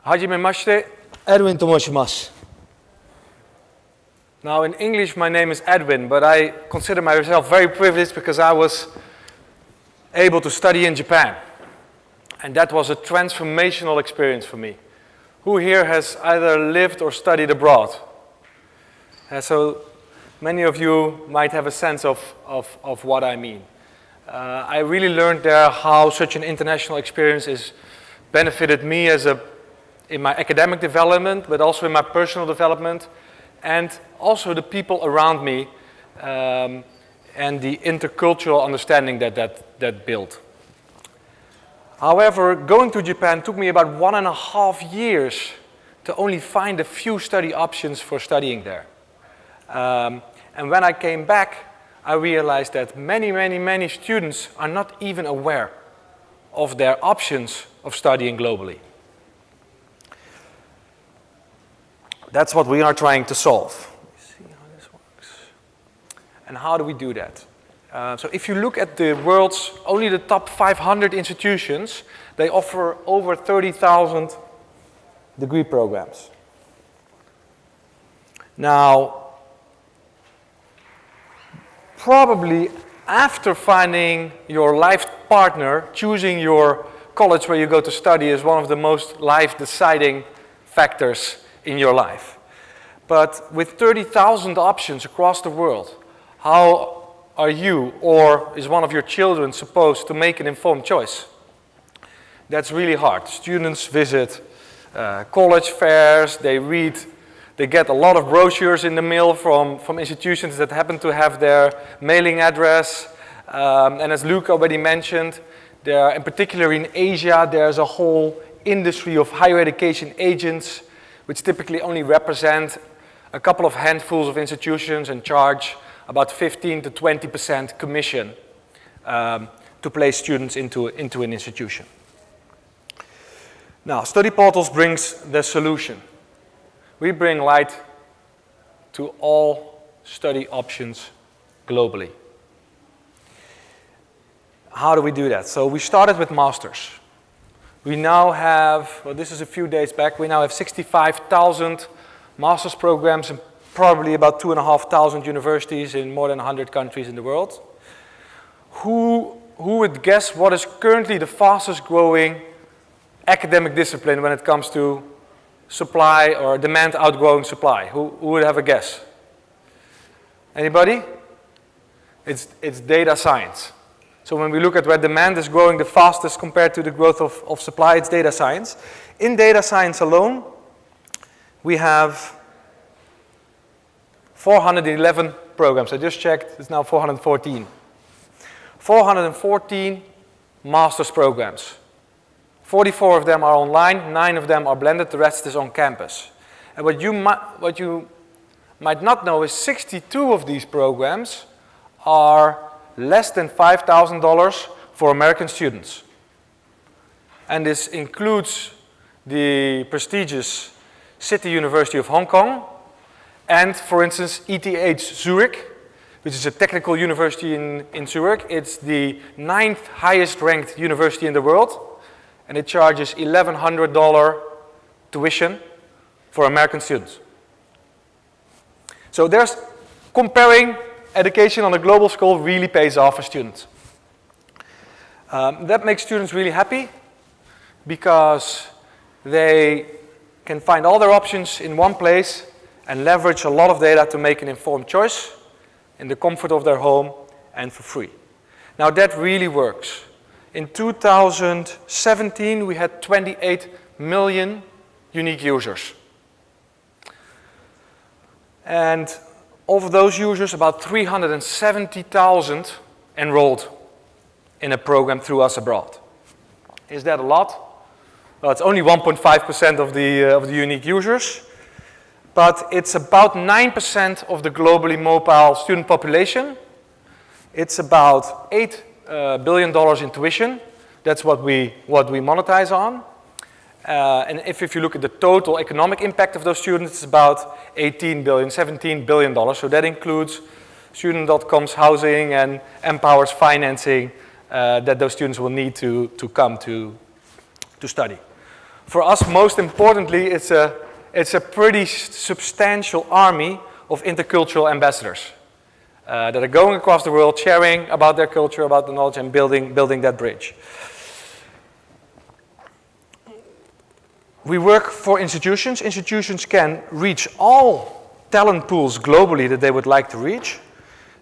Hajime mashite. Edwin to moshimasu. Now in English my name is Edwin, but I consider myself very privileged because I was able to study in Japan. And that was a transformational experience for me. Who here has either lived or studied abroad? So many of you might have a sense of what I mean. I really learned there how such an international experience has benefited me in my academic development, but also in my personal development, and also the people around me, and the intercultural understanding that built. However, going to Japan took me about 1.5 years to only find a few study options for studying there. And when I came back, I realized that many students are not even aware of their options of studying globally. That's what we are trying to solve. Let me see how this works. And how do we do that? So if you look at the world's only the top 500 institutions, they offer over 30,000 degree programs. Now, probably after finding your life partner, choosing your college where you go to study is one of the most life-deciding factors in your life. But with 30,000 options across the world, how are you or is one of your children supposed to make an informed choice? That's really hard. Students visit college fairs, they get a lot of brochures in the mail from institutions that happen to have their mailing address. And as Luke already mentioned, in particular in Asia, there's a whole industry of higher education agents, which typically only represent a couple of handfuls of institutions and charge about 15 to 20% commission to place students into an institution. Now, StudyPortals brings the solution. We bring light to all study options globally. How do we do that? So we started with masters. We now have, well, this is a few days back, we now have 65,000 master's programs in probably about 2,500 universities in more than 100 countries in the world. Who would guess what is currently the fastest growing academic discipline when it comes to supply or demand outgrowing supply? Who would have a guess? Anybody? It's data science. So when we look at where demand is growing the fastest compared to the growth of supply, it's data science. In data science alone, we have 411 programs. I just checked, it's now 414. 414 master's programs. 44 of them are online, 9 of them are blended, the rest is on campus. And what you might not know is 62 of these programs are less than $5,000 for American students. And this includes the prestigious City University of Hong Kong and, for instance, ETH Zurich, which is a technical university in Zurich. It's the 9th highest ranked university in the world, and it charges $1,100 tuition for American students. So there's comparing education on a global scale really pays off for students. That makes students really happy because they can find all their options in one place and leverage a lot of data to make an informed choice in the comfort of their home and for free. Now that really works. In 2017, we had 28 million unique users. And of those users, about 370,000 enrolled in a program through us abroad. Is that a lot? Well, it's only 1.5% of the unique users, but it's about 9% of the globally mobile student population. It's about $8 billion in tuition. That's what we monetize on. And if you look at the total economic impact of those students, it's about $18 billion, $17 billion. So that includes Student.com's housing and Empower's financing that those students will need to come to study. For us, most importantly, it's a pretty substantial army of intercultural ambassadors that are going across the world, sharing about their culture, about the knowledge, and building that bridge. We work for institutions. Institutions can reach all talent pools globally that they would like to reach.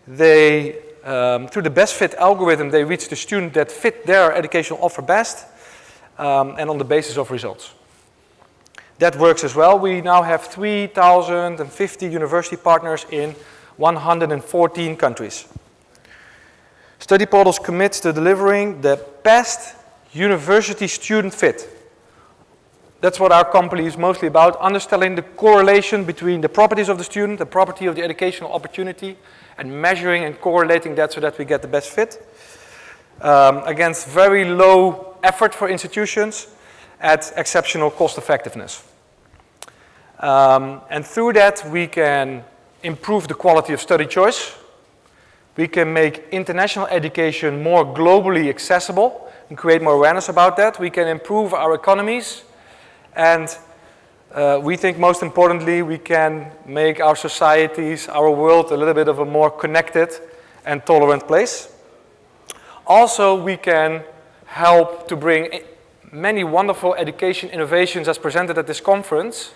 They, through the best fit algorithm, they reach the student that fit their educational offer best, and on the basis of results. That works as well. We now have 3,050 university partners in 114 countries. StudyPortals commits to delivering the best university student fit. That's what our company is mostly about, understanding the correlation between the properties of the student, the property of the educational opportunity, and measuring and correlating that so that we get the best fit. Against very low effort for institutions at exceptional cost effectiveness. And through that we can improve the quality of study choice. We can make international education more globally accessible and create more awareness about that. We can improve our economies. And we think most importantly, we can make our societies, our world, a little bit of a more connected and tolerant place. Also, we can help to bring many wonderful education innovations as presented at this conference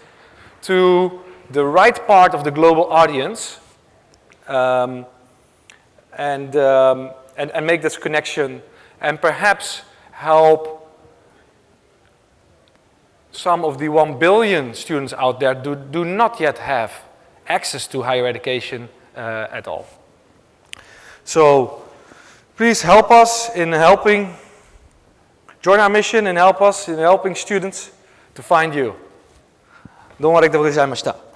to the right part of the global audience and make this connection and perhaps help some of the 1 billion students out there do not yet have access to higher education at all. So please help us in join our mission and help us in helping students to find you. どうもありがとうございました。